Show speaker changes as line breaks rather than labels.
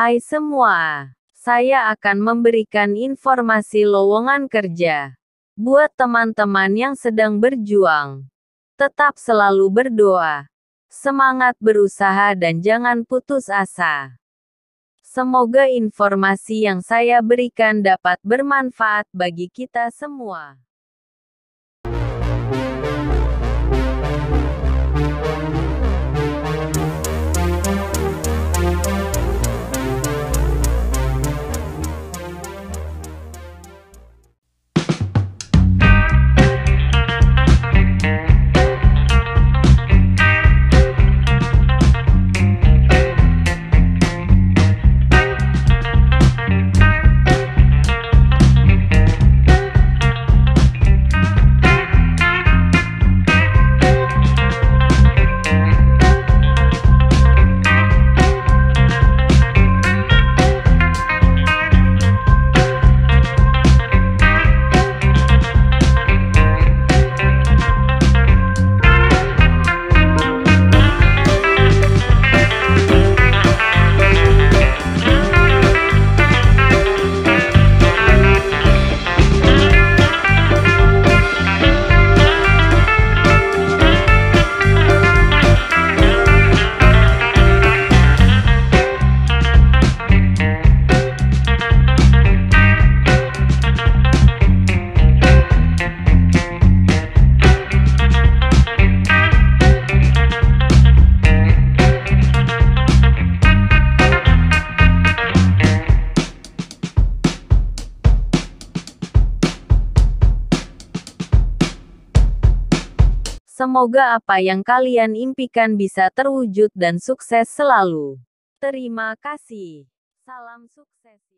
Hai semua, saya akan memberikan informasi lowongan kerja buat teman-teman yang sedang berjuang. Tetap selalu berdoa, semangat berusaha dan jangan putus asa. Semoga informasi yang saya berikan dapat bermanfaat bagi kita semua. Semoga apa yang kalian impikan bisa terwujud dan sukses selalu. Terima kasih. Salam sukses.